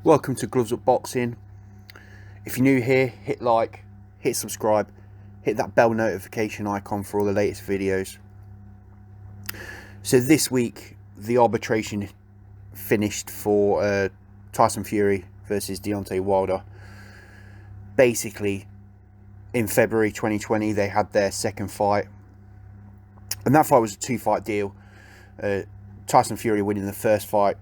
Welcome to Gloves Up Boxing. If you're new here, hit like, hit subscribe, hit that bell notification icon for all the latest videos. So this week, the arbitration finished for Tyson Fury versus Deontay Wilder. Basically, in February 2020, they had their second fight. And that fight was a two-fight deal. Tyson Fury winning the first fight.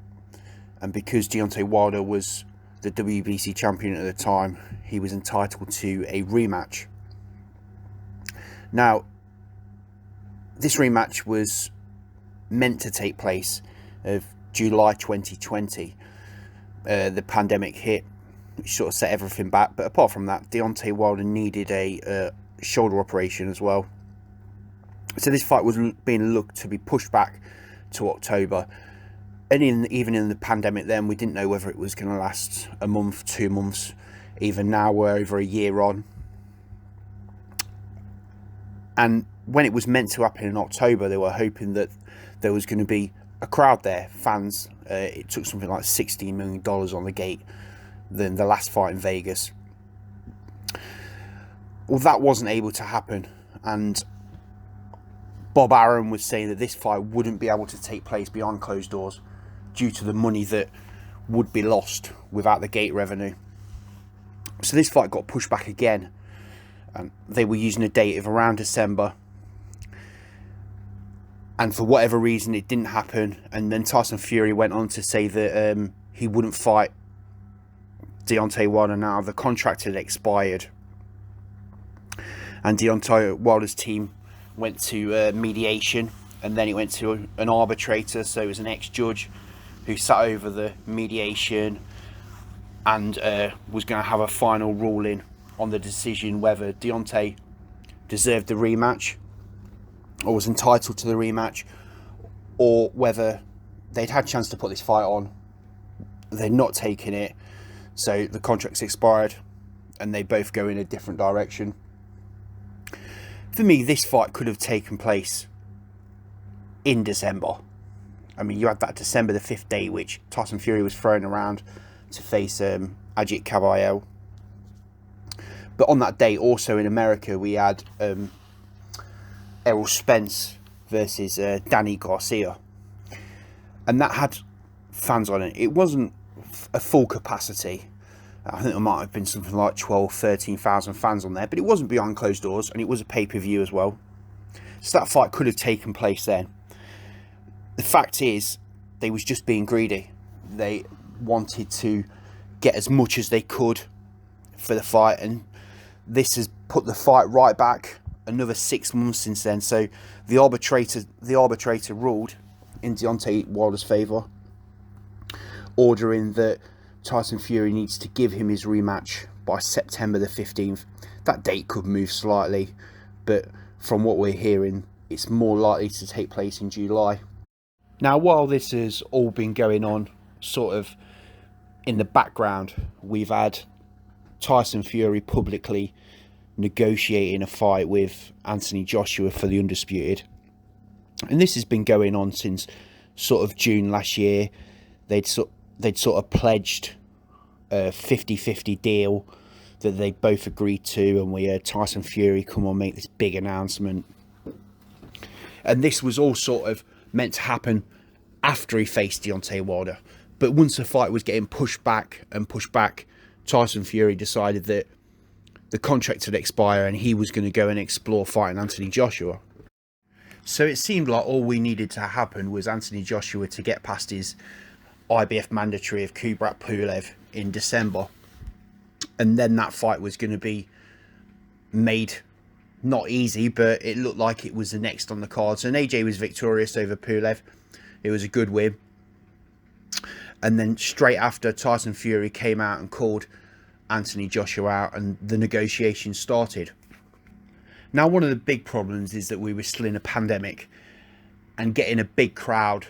And because Deontay Wilder was the WBC champion at the time, he was entitled to a rematch. Now, this rematch was meant to take place of July 2020. The pandemic hit, which sort of set everything back. But apart from that, Deontay Wilder needed a shoulder operation as well. So this fight was being looked to be pushed back to October. And even in the pandemic then, we didn't know whether it was going to last a month, 2 months. Even now, we're over a year on. And when it was meant to happen in October, they were hoping that there was going to be a crowd there, fans. It took something like $16 million on the gate than the last fight in Vegas. Well, that wasn't able to happen. And Bob Arum was saying that this fight wouldn't be able to take place behind closed doors due to the money that would be lost without the gate revenue. So this fight got pushed back again. They were using a date of around December. And for whatever reason, it didn't happen. And then Tyson Fury went on to say that he wouldn't fight Deontay Wilder now. The contract had expired. And Deontay Wilder's team went to mediation. And then it went to an arbitrator. So it was an ex-judge who sat over the mediation and was going to have a final ruling on the decision whether Deontay deserved the rematch or was entitled to the rematch, or whether they'd had a chance to put this fight on, they're not taking it, so the contract's expired and they both go in a different direction. For me, this fight could have taken place in December. I mean, you had that December the 5th date, which Tyson Fury was thrown around to face Ajit Kabayel. But on that day, also in America, we had Errol Spence versus Danny Garcia. And that had fans on it. It wasn't a full capacity. I think there might have been something like 12, 13,000 fans on there. But it wasn't behind closed doors, and it was a pay-per-view as well. So that fight could have taken place then. The fact is, they was just being greedy. They wanted to get as much as they could for the fight, and this has put the fight right back another 6 months since then. So the arbitrator ruled in Deontay Wilder's favour, ordering that Tyson Fury needs to give him his rematch by September the 15th. That date could move slightly, but from what we're hearing, it's more likely to take place in July. Now, while this has all been going on sort of in the background, we've had Tyson Fury publicly negotiating a fight with Anthony Joshua for the Undisputed. And this has been going on since sort of June last year. They'd sort of pledged a 50-50 deal that they both agreed to, and we heard Tyson Fury come on, make this big announcement. And this was all sort of meant to happen after he faced Deontay Wilder. But once the fight was getting pushed back, Tyson Fury decided that the contract had expired and he was going to go and explore fighting Anthony Joshua. So it seemed like all we needed to happen was Anthony Joshua to get past his IBF mandatory of Kubrat Pulev in December. And then that fight was going to be made not easy, but it looked like it was the next on the cards. And AJ was victorious over Pulev. It was a good win. And then straight after, Tyson Fury came out and called Anthony Joshua out, and the negotiations started. Now, one of the big problems is that we were still in a pandemic, and getting a big crowd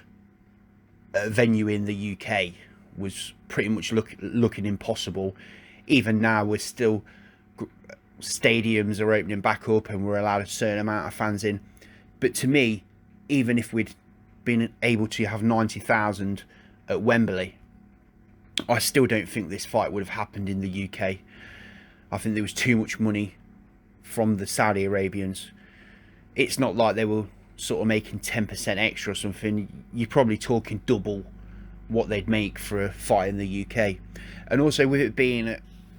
at a venue in the UK was pretty much looking impossible. Even now, we're still, stadiums are opening back up and we're allowed a certain amount of fans in. But to me, even if we'd been able to have 90,000 at Wembley, I still don't think this fight would have happened in the UK. I think there was too much money from the Saudi Arabians. It's not like they were sort of making 10% extra or something. You're probably talking double what they'd make for a fight in the UK. And also with it being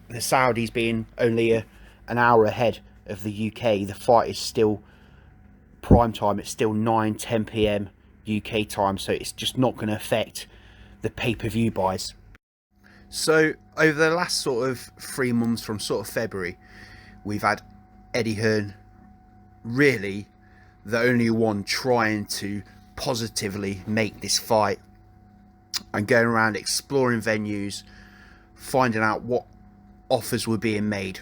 the Saudis being only an hour ahead of the UK, the fight is still prime time. It's still 9-10 p.m. UK time, so it's just not going to affect the pay-per-view buys. So over the last sort of 3 months, from sort of February, we've had Eddie Hearn really the only one trying to positively make this fight and going around exploring venues, finding out what offers were being made.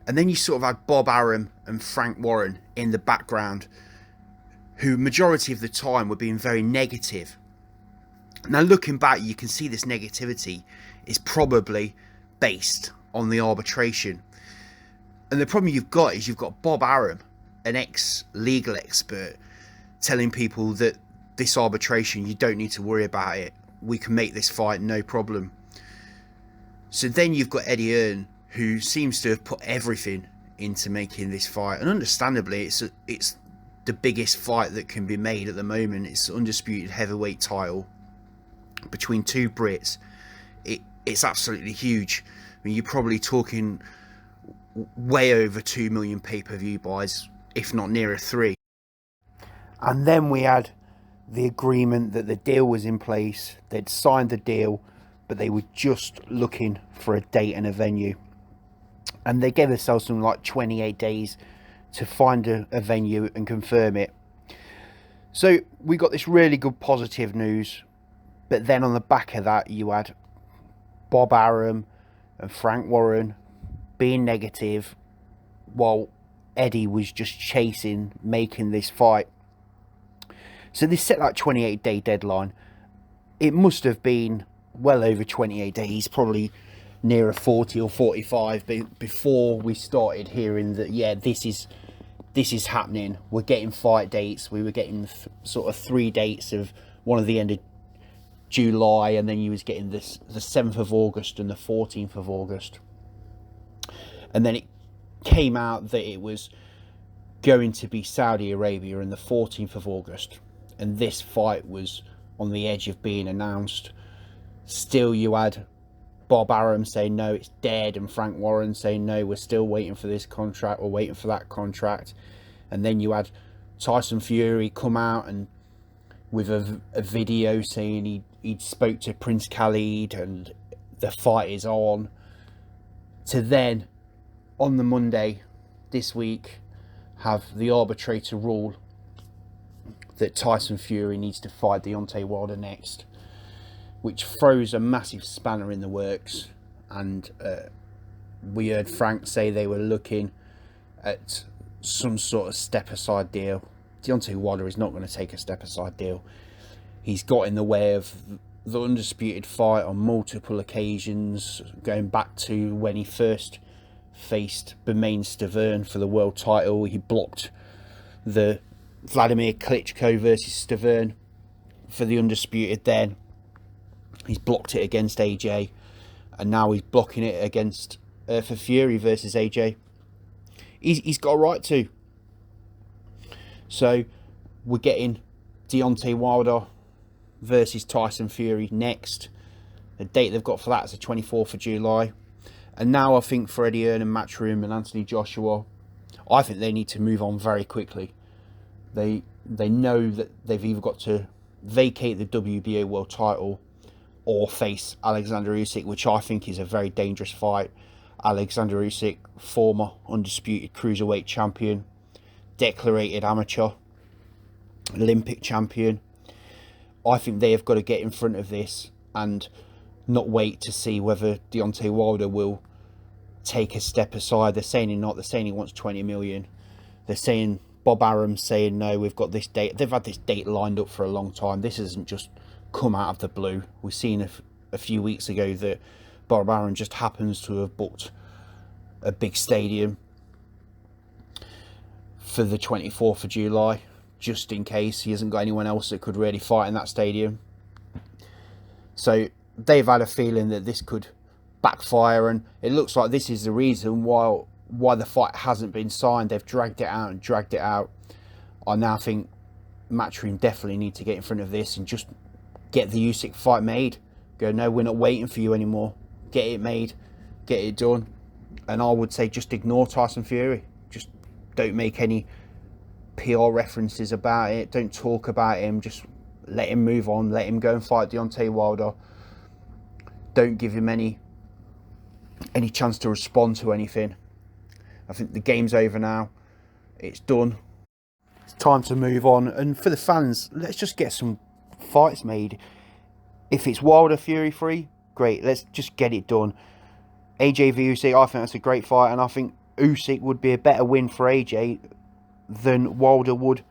And then you sort of had Bob Arum and Frank Warren in the background, who majority of the time were being very negative. Now looking back, you can see this negativity is probably based on the arbitration. And the problem you've got is you've got Bob Arum, an ex-legal expert, telling people that this arbitration, you don't need to worry about it. We can make this fight, no problem. So then you've got Eddie Hearn, who seems to have put everything into making this fight. And understandably, it's the biggest fight that can be made at the moment. It's undisputed heavyweight title between two Brits. It's absolutely huge. I mean, you're probably talking way over 2 million pay-per-view buys, if not nearer 3. And then we had the agreement that the deal was in place. They'd signed the deal, but they were just looking for a date and a venue. And they gave themselves something like 28 days to find a venue and confirm it. So we got this really good positive news, but then on the back of that you had Bob Arum and Frank Warren being negative, while Eddie was just chasing making this fight. So they set that 28-day deadline. It must have been well over 28 days, probably nearer 40 or 45, before we started hearing that, yeah, this is happening. We're getting fight dates. We were getting sort of 3 dates of one of the end of July, and then you was getting the 7th of August and the 14th of August. And then it came out that it was going to be Saudi Arabia on the 14th of August. And this fight was on the edge of being announced. Still, you had Bob Arum saying no, it's dead, and Frank Warren saying no, we're still waiting for this contract or waiting for that contract. And then you had Tyson Fury come out and with a video saying he'd spoke to Prince Khalid and the fight is on. To then, on the Monday this week, have the arbitrator rule that Tyson Fury needs to fight Deontay Wilder next, which throws a massive spanner in the works. And we heard Frank say they were looking at some sort of step-aside deal. Deontay Wilder is not going to take a step-aside deal. He's got in the way of the undisputed fight on multiple occasions, going back to when he first faced Bermane Stiverne for the world title. He blocked the Vladimir Klitschko versus Stiverne for the undisputed then. He's blocked it against AJ, and now he's blocking it against for Fury versus AJ. He's got a right to. So we're getting Deontay Wilder versus Tyson Fury next. The date they've got for that is the 24th of July. And now I think for Eddie Hearn and Matchroom and Anthony Joshua, I think they need to move on very quickly. They know that they've either got to vacate the WBA world title or face Oleksandr Usyk, which I think is a very dangerous fight. Oleksandr Usyk, former undisputed cruiserweight champion, declarated amateur, Olympic champion. I think they have got to get in front of this and not wait to see whether Deontay Wilder will take a step aside. They're saying he's not. They're saying he wants 20 million. They're saying Bob Arum saying no, we've got this date. They've had this date lined up for a long time. This hasn't just come out of the blue. We've seen a few weeks ago that Bob Arum just happens to have booked a big stadium for the 24th of July, just in case he hasn't got anyone else that could really fight in that stadium. So they've had a feeling that this could backfire, and it looks like this is the reason why the fight hasn't been signed. They've dragged it out and dragged it out. I now think Matchroom definitely need to get in front of this and just get the Usyk fight made. Go, no, we're not waiting for you anymore. Get it made, get it done. And I would say just ignore Tyson Fury. Just don't make any PR references about it. Don't talk about him. Just let him move on. Let him go and fight Deontay Wilder. Don't give him any chance to respond to anything. I think the game's over now. It's done. It's time to move on. And for the fans, let's just get some fights made. If it's Wilder Fury 3, great. Let's just get it done. AJ v Usyk, I think that's a great fight, and I think Usyk would be a better win for AJ than Wilder would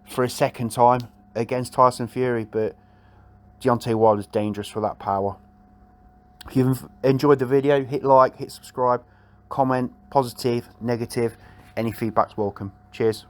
for a second time against Tyson Fury. But Deontay Wilder's dangerous for that power. If you've enjoyed the video, hit like, hit subscribe, comment, positive, negative, any feedback's welcome. Cheers.